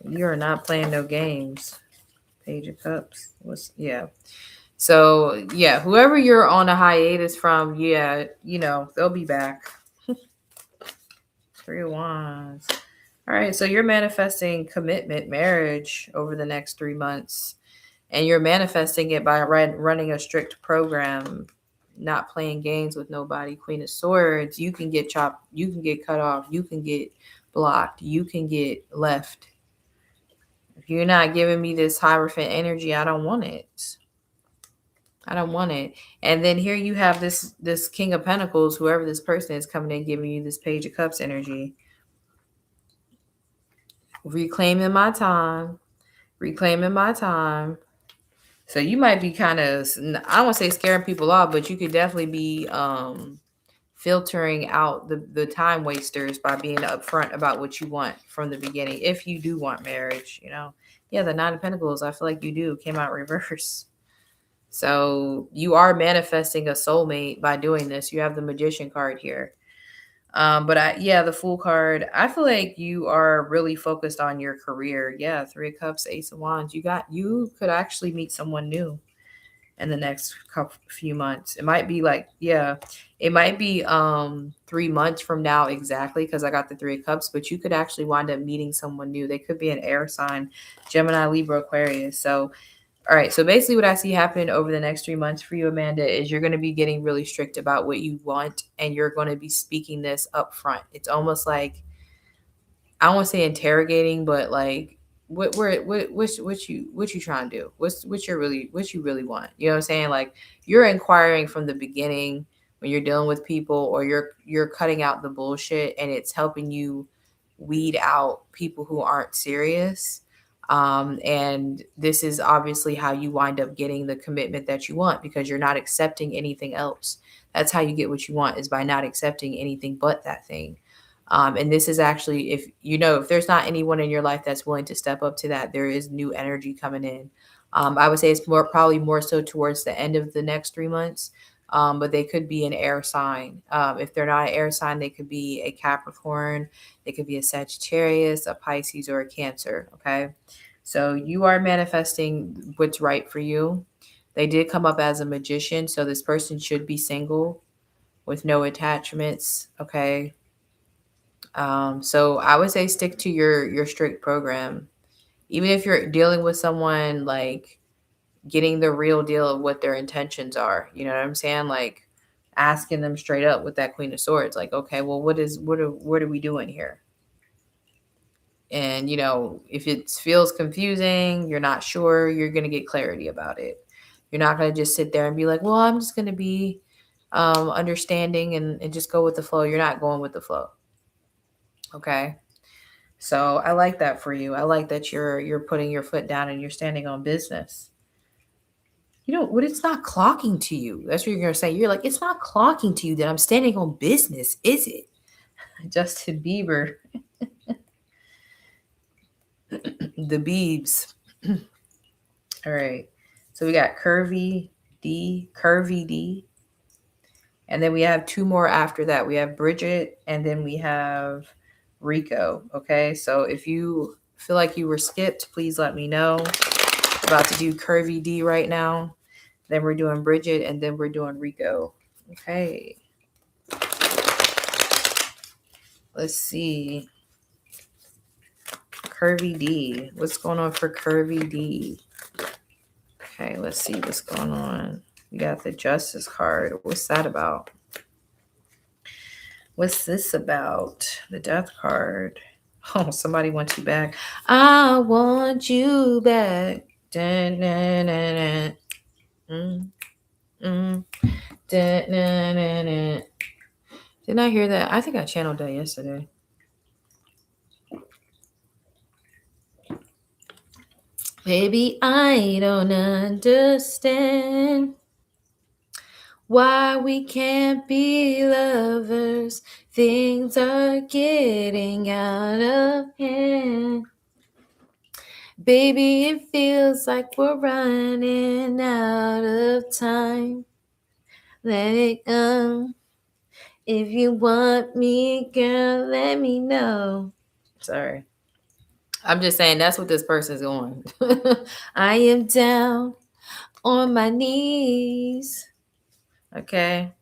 S1: You are not playing no games. Page of Cups. Yeah. So yeah, whoever you're on a hiatus from, yeah, they'll be back. Three of Wands. All right, so you're manifesting commitment, marriage over the next 3 months, and you're manifesting it by running a strict program, not playing games with nobody. Queen of Swords, you can get chopped, you can get cut off, you can get blocked, you can get left. If you're not giving me this Hierophant energy, I don't want it. I don't want it. And then here you have this King of Pentacles, whoever this person is coming in, giving you this Page of Cups energy. Reclaiming my time. Reclaiming my time. So you might be kind of, I don't want to say scaring people off, but you could definitely be filtering out the time wasters by being upfront about what you want from the beginning. If you do want marriage, Yeah, the Nine of Pentacles, I feel like you do, came out reverse. So you are manifesting a soulmate by doing this. You have the Magician card here. The Fool card, I feel like you are really focused on your career. Yeah, Three of Cups, Ace of Wands. You could actually meet someone new in the next few months. It might be like, yeah, it might be 3 months from now exactly, because I got the Three of Cups, but you could actually wind up meeting someone new. They could be an air sign, Gemini, Libra, Aquarius. So all right. So basically what I see happening over the next 3 months for you, Amanda, is you're going to be getting really strict about what you want, and you're going to be speaking this up front. It's almost like, I don't want to say interrogating, but like what you trying to do? What you really want? You know what I'm saying? Like you're inquiring from the beginning when you're dealing with people, or you're cutting out the bullshit, and it's helping you weed out people who aren't serious. And this is obviously how you wind up getting the commitment that you want, because you're not accepting anything else. That's how you get what you want, is by not accepting anything but that thing. And this is actually, if there's not anyone in your life that's willing to step up to that, there is new energy coming in. I would say it's probably more so towards the end of the next 3 months. But they could be an air sign. If they're not an air sign, they could be a Capricorn, they could be a Sagittarius, a Pisces, or a Cancer. Okay. So you are manifesting what's right for you. They did come up as a magician, so this person should be single with no attachments. Okay. So I would say stick to your strict program. Even if you're dealing with someone, like getting the real deal of what their intentions are. You know what I'm saying? Like asking them straight up with that Queen of Swords, like, okay, well, what are we doing here? And if it feels confusing, you're not sure, you're gonna get clarity about it. You're not gonna just sit there and be like, well, I'm just gonna be understanding and just go with the flow. You're not going with the flow. Okay. So I like that for you. I like that you're putting your foot down and you're standing on business. What, it's not clocking to you. That's what you're gonna say. You're like, it's not clocking to you that I'm standing on business, is it? Justin Bieber, the Biebs. All right. So we got Curvy D. And then we have two more after that. We have Bridget and then we have Rico. Okay. So if you feel like you were skipped, please let me know. About to do Curvy D right now. Then we're doing Bridget and then we're doing Rico. Okay. Let's see. Curvy D. What's going on for Curvy D? Okay, let's see what's going on. We got the Justice card. What's that about? What's this about? The Death card. Oh, somebody wants you back. I want you back. Dun, dun, dun, dun. Mm, mm. Dun, dun, dun, dun. Didn't I hear that? I think I channeled that yesterday. Baby, I don't understand why we can't be lovers. Things are getting out of hand. Baby, it feels like we're running out of time. Let it go. If you want me, girl, let me know. Sorry. I'm just saying that's what this person's going. I am down on my knees. Okay.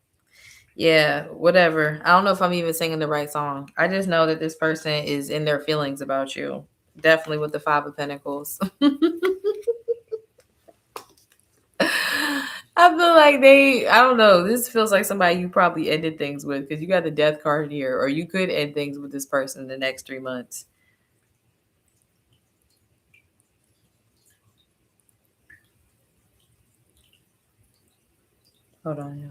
S1: Yeah, whatever. I don't know if I'm even singing the right song. I just know that this person is in their feelings about you. Definitely with the Five of Pentacles. I feel like I don't know. This feels like somebody you probably ended things with because you got the Death card here, or you could end things with this person in the next 3 months. Hold on, yeah.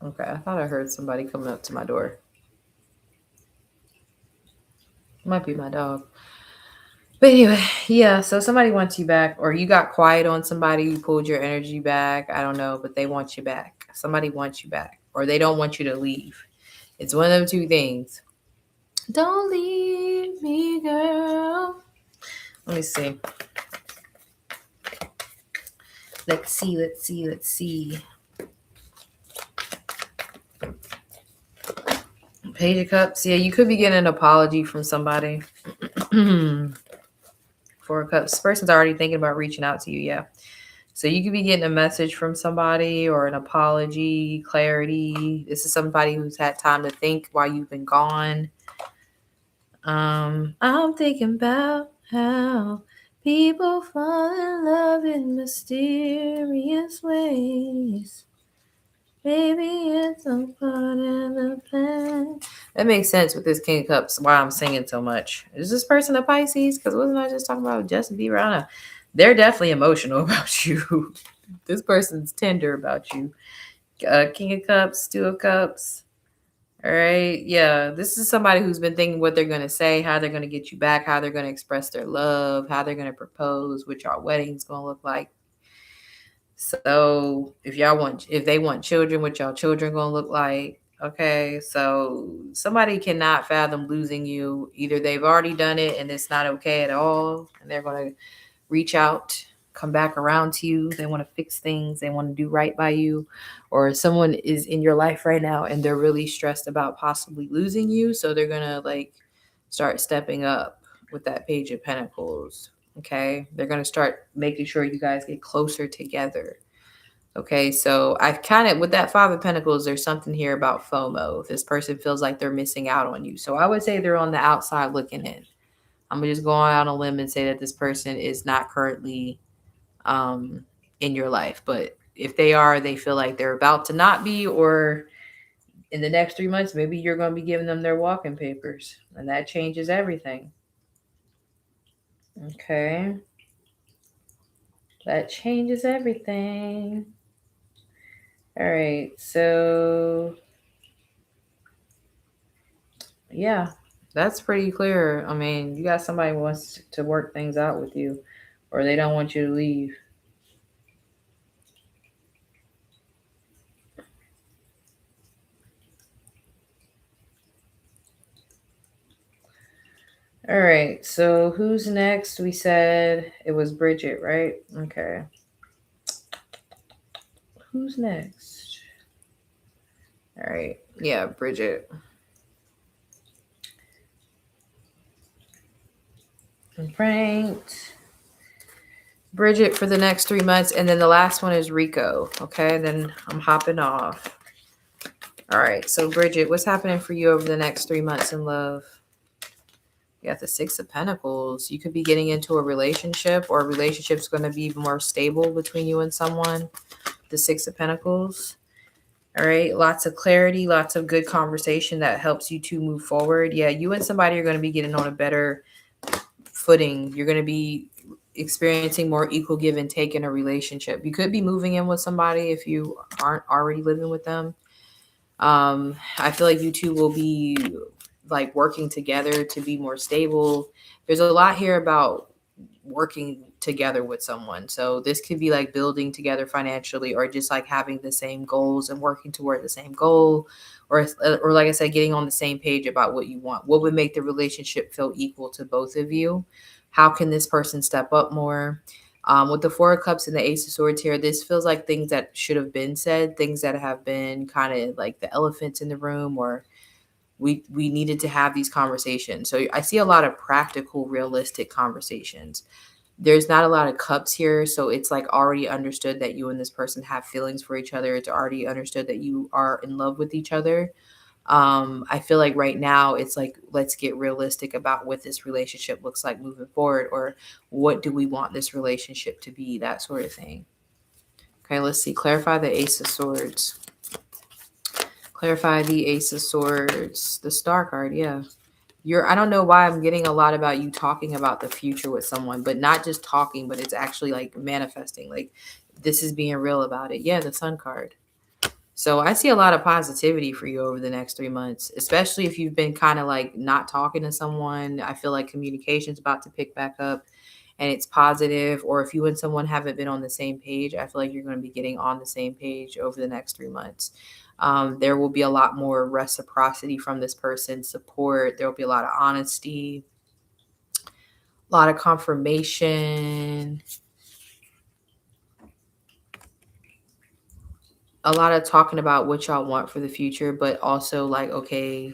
S1: Okay, I thought I heard somebody coming up to my door. Might be my dog. But anyway, yeah, so somebody wants you back, or you got quiet on somebody, you pulled your energy back. I don't know, but they want you back. Somebody wants you back, or they don't want you to leave. It's one of them two things. Don't leave me, girl. Let me see. Let's see. Page of Cups. Yeah, you could be getting an apology from somebody. Four of Cups. This person's already thinking about reaching out to you. Yeah. So you could be getting a message from somebody or an apology, clarity. This is somebody who's had time to think while you've been gone. I'm thinking about how people fall in love in mysterious ways. Maybe it's a part of the plan. That makes sense with this King of Cups. Why I'm singing so much. Is this person a Pisces? Because wasn't I just talking about Justin Bieber? I don't know. They're definitely emotional about you. This person's tender about you. King of Cups, Two of Cups. All right. Yeah. This is somebody who's been thinking what they're going to say, how they're going to get you back, how they're going to express their love, how they're going to propose, what your wedding's going to look like. So if they want children, what y'all children gonna look like? Okay, so somebody cannot fathom losing you. Either they've already done it and it's not okay at all, and they're gonna reach out, come back around to you. They want to fix things, they want to do right by you, or someone is in your life right now and they're really stressed about possibly losing you, so they're gonna like start stepping up with that Page of Pentacles. Okay. They're going to start making sure you guys get closer together. Okay. So I kind of, with that Five of Pentacles, there's something here about FOMO. This person feels like they're missing out on you. So I would say they're on the outside looking in. I'm just going out on a limb and say that this person is not currently um, in your life. But if they are, they feel like they're about to not be, or in the next 3 months, maybe you're going to be giving them their walking papers, and that changes everything. Okay. That changes everything. All right. So, yeah, that's pretty clear. I mean, you got somebody who wants to work things out with you, or they don't want you to leave. All right. So, who's next? We said it was Bridget, right? Okay. Who's next? All right. Yeah, Bridget. Right. Bridget for the next 3 months. And then the last one is Rico. Okay. Then I'm hopping off. All right. So, Bridget, what's happening for you over the next 3 months in love? You got the Six of Pentacles. You could be getting into a relationship, or a relationship's going to be more stable between you and someone. The Six of Pentacles. All right. Lots of clarity, lots of good conversation that helps you to move forward. Yeah. You and somebody are going to be getting on a better footing. You're going to be experiencing more equal give and take in a relationship. You could be moving in with somebody if you aren't already living with them. I feel like you two will be like working together to be more stable. There's a lot here about working together with someone. So this could be like building together financially, or just like having the same goals and working toward the same goal, or like I said, getting on the same page about what you want. What would make the relationship feel equal to both of you? How can this person step up more? With the Four of Cups and the Ace of Swords here, this feels like things that should have been said, things that have been kind of like the elephants in the room, or we needed to have these conversations. So I see a lot of practical, realistic conversations. There's not a lot of cups here, so it's like already understood that you and this person have feelings for each other. It's already understood that you are in love with each other. I feel like right now it's like, let's get realistic about what this relationship looks like moving forward, or what do we want this relationship to be, that sort of thing. Okay, let's see. Clarify the Ace of Swords. Clarify the Ace of Swords. The Star card, yeah. I don't know why I'm getting a lot about you talking about the future with someone, but not just talking, but it's actually like manifesting. Like this is being real about it. Yeah, the Sun card. So I see a lot of positivity for you over the next 3 months, especially if you've been kind of like not talking to someone. I feel like communication's about to pick back up and it's positive. Or if you and someone haven't been on the same page, I feel like you're going to be getting on the same page over the next 3 months. There will be a lot more reciprocity from this person, support. There will be a lot of honesty, a lot of confirmation, a lot of talking about what y'all want for the future, but also like, okay,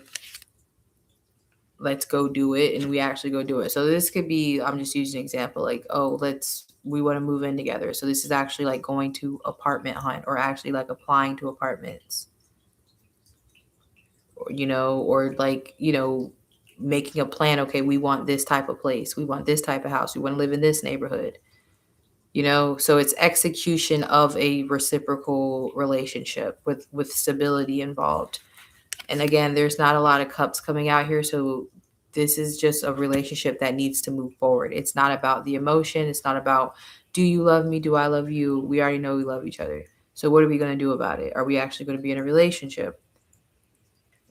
S1: let's go do it, and we actually go do it. So this could be, I'm just using an example, like, oh, we want to move in together. So this is actually like going to apartment hunt, or actually like applying to apartments, or like, making a plan. Okay, we want this type of place. We want this type of house. We want to live in this neighborhood. So it's execution of a reciprocal relationship with stability involved. And again, there's not a lot of cups coming out here. So this is just a relationship that needs to move forward. It's not about the emotion. It's not about, do you love me? Do I love you? We already know we love each other. So what are we going to do about it? Are we actually going to be in a relationship?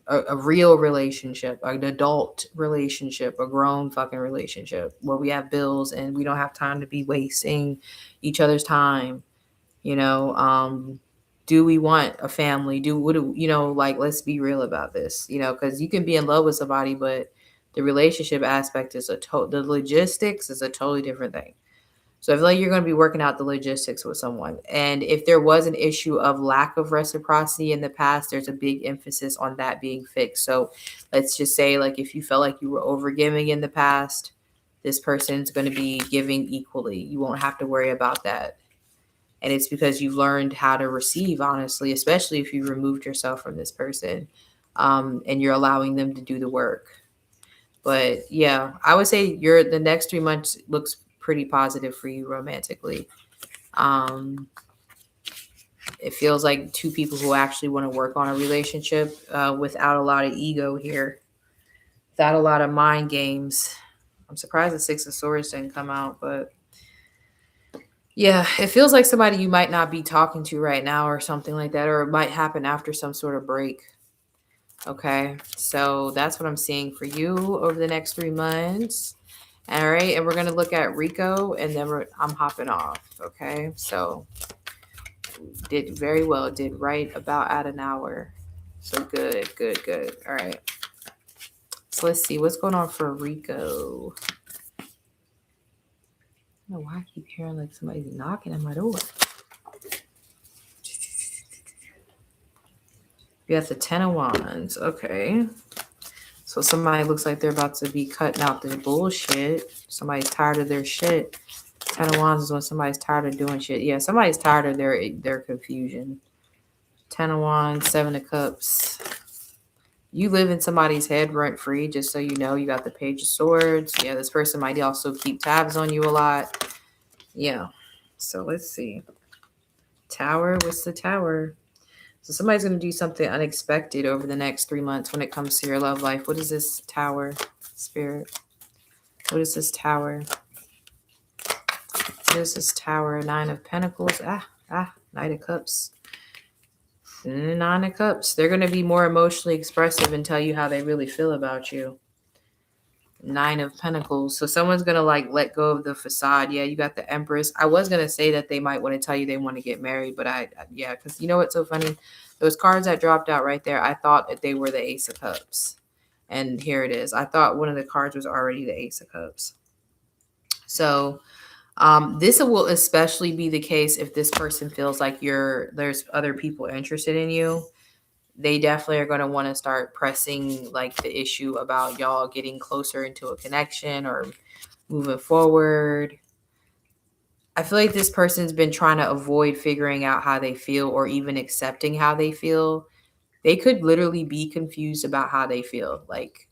S1: A real relationship, an adult relationship, a grown fucking relationship where we have bills and we don't have time to be wasting each other's time. You know, do we want a family? Like, let's be real about this, because you can be in love with somebody, but the relationship aspect is the logistics is a totally different thing. So I feel like you're going to be working out the logistics with someone. And if there was an issue of lack of reciprocity in the past, there's a big emphasis on that being fixed. So let's just say, like, if you felt like you were over giving in the past, this person's going to be giving equally. You won't have to worry about that. And it's because you've learned how to receive, honestly, especially if you removed yourself from this person, and you're allowing them to do the work. But yeah, I would say the next 3 months looks pretty positive for you romantically. Um, it feels like two people who actually want to work on a relationship, without a lot of ego here, without a lot of mind games. I'm surprised the Six of Swords didn't come out, but yeah, it feels like somebody you might not be talking to right now or something like that, or it might happen after some sort of break. Okay, so that's what I'm seeing for you over the next 3 months. All right, and we're gonna look at Rico, and then I'm hopping off. Okay, so did very well. Did right about at an hour. So good, good, good. All right. So let's see what's going on for Rico. I don't know why I keep hearing like somebody's knocking at my door. You got the Ten of Wands. Okay. So somebody looks like they're about to be cutting out their bullshit. Somebody's tired of their shit. Ten of Wands is when somebody's tired of doing shit. Yeah, somebody's tired of their confusion. Ten of Wands, Seven of Cups. You live in somebody's head rent free, just so you know. You got the Page of Swords. Yeah, this person might also keep tabs on you a lot. Yeah. So let's see. Tower. What's the Tower? So somebody's going to do something unexpected over the next 3 months when it comes to your love life. What is this Tower, Spirit? What is this Tower? What is this Tower? Nine of Pentacles. Knight of Cups. Nine of Cups. They're going to be more emotionally expressive and tell you how they really feel about you. Nine of Pentacles. So someone's going to like let go of the facade. Yeah, you got the Empress. I was going to say that they might want to tell you they want to get married, but yeah, because you know what's so funny? Those cards that dropped out right there, I thought that they were the Ace of Cups. And here it is. I thought one of the cards was already the Ace of Cups. So this will especially be the case if this person feels like there's other people interested in you. They definitely are going to want to start pressing like the issue about y'all getting closer into a connection or moving forward. I feel like this person's been trying to avoid figuring out how they feel or even accepting how they feel. They could literally be confused about how they feel. Like,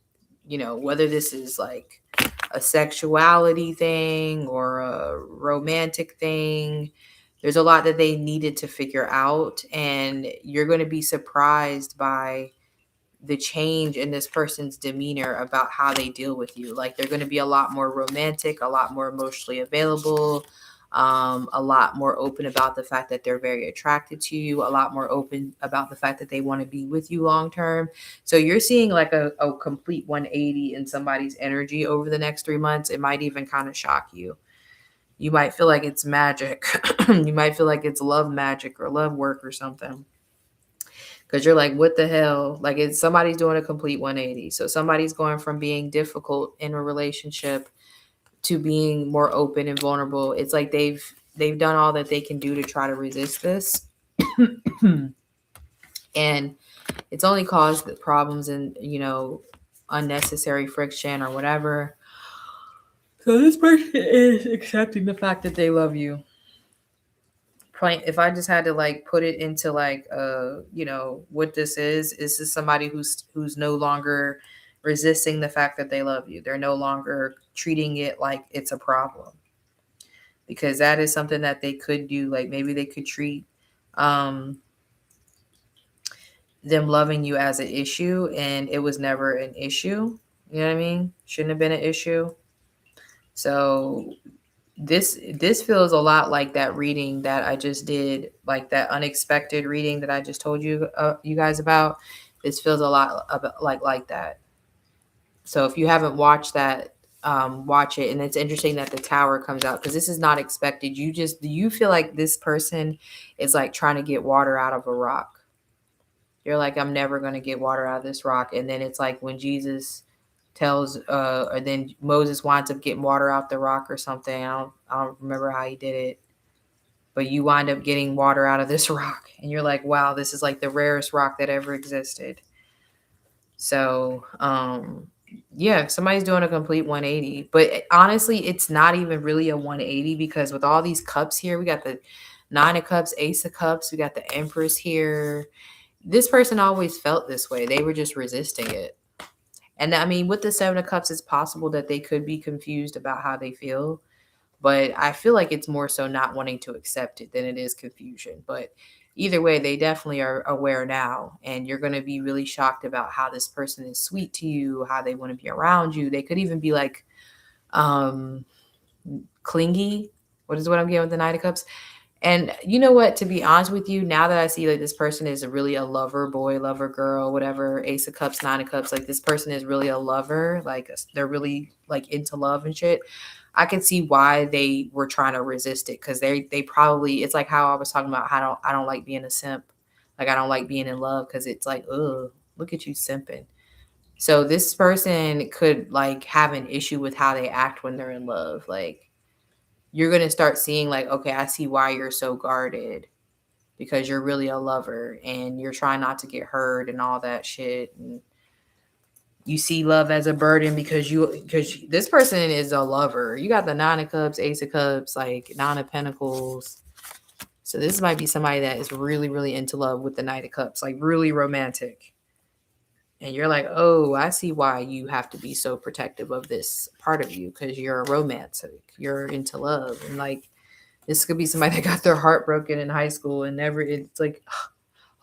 S1: whether this is like a sexuality thing or a romantic thing. There's a lot that they needed to figure out, and you're going to be surprised by the change in this person's demeanor about how they deal with you. Like, they're going to be a lot more romantic, a lot more emotionally available, a lot more open about the fact that they're very attracted to you, a lot more open about the fact that they want to be with you long term. So you're seeing like a complete 180 in somebody's energy over the next 3 months. It might even kind of shock you. You might feel like it's magic. You might feel like it's love magic or love work or something. Because you're like, what the hell? Like, it's somebody's doing a complete 180. So somebody's going from being difficult in a relationship to being more open and vulnerable. It's like they've done all that they can do to try to resist this. And it's only caused problems and, unnecessary friction or whatever. So this person is accepting the fact that they love you. If I just had to like put it into like what this is this somebody who's no longer resisting the fact that they love you. They're no longer treating it like it's a problem, because that is something that they could do. Like, maybe they could treat them loving you as an issue, and it was never an issue. You know what I mean? Shouldn't have been an issue. So this feels a lot like that reading that I just did, like that unexpected reading that I just told you guys about. This feels a lot like that. So if you haven't watched that, watch it. And it's interesting that the Tower comes out, because this is not expected. You feel like this person is like trying to get water out of a rock. You're like, I'm never going to get water out of this rock. And then it's like when Jesus tells or then Moses winds up getting water out the rock or something. I don't remember how he did it. But you wind up getting water out of this rock and you're like, wow, this is like the rarest rock that ever existed. So, yeah, somebody's doing a complete 180. But honestly, it's not even really a 180 because with all these cups here, we got the Nine of Cups, Ace of Cups, we got the Empress here. This person always felt this way. They were just resisting it. And I mean, with the Seven of Cups, it's possible that they could be confused about how they feel. But I feel like it's more so not wanting to accept it than it is confusion. But either way, they definitely are aware now. And you're going to be really shocked about how this person is sweet to you, how they want to be around you. They could even be like um, clingy. What I'm getting with the Knight of Cups? And you know what? To be honest with you, now that I see like this person is really a lover boy, lover girl, whatever, Ace of Cups, Nine of Cups, like this person is really a lover. Like they're really like into love and shit. I can see why they were trying to resist it because they probably it's like how I was talking about how I don't like being a simp, like I don't like being in love because it's like look at you simping. So this person could like have an issue with how they act when they're in love. Like you're gonna start seeing like okay, I see why you're so guarded because you're really a lover and you're trying not to get hurt and all that shit and you see love as a burden because this person is a lover. You got the Nine of Cups, Ace of Cups, like Nine of Pentacles. So this might be somebody that is really, really into love with the Knight of Cups, like really romantic. And you're like, oh, I see why you have to be so protective of this part of you because you're a romantic. You're into love. And like this could be somebody that got their heart broken in high school and never it's like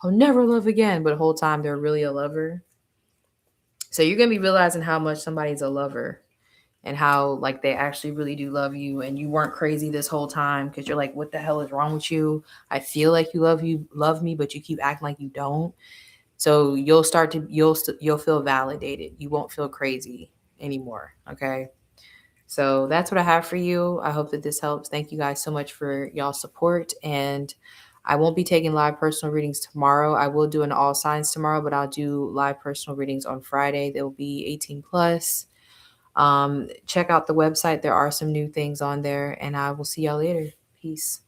S1: I'll never love again, but the whole time they're really a lover. So you're gonna be realizing how much somebody's a lover and how like they actually really do love you and you weren't crazy this whole time because you're like, what the hell is wrong with you? I feel like you love me, but you keep acting like you don't. So you'll start to you'll feel validated. You won't feel crazy anymore. Okay. So that's what I have for you. I hope that this helps. Thank you guys so much for y'all support. And I won't be taking live personal readings tomorrow. I will do an all signs tomorrow, but I'll do live personal readings on Friday. They'll be 18 plus. Check out the website. There are some new things on there, and I will see y'all later. Peace.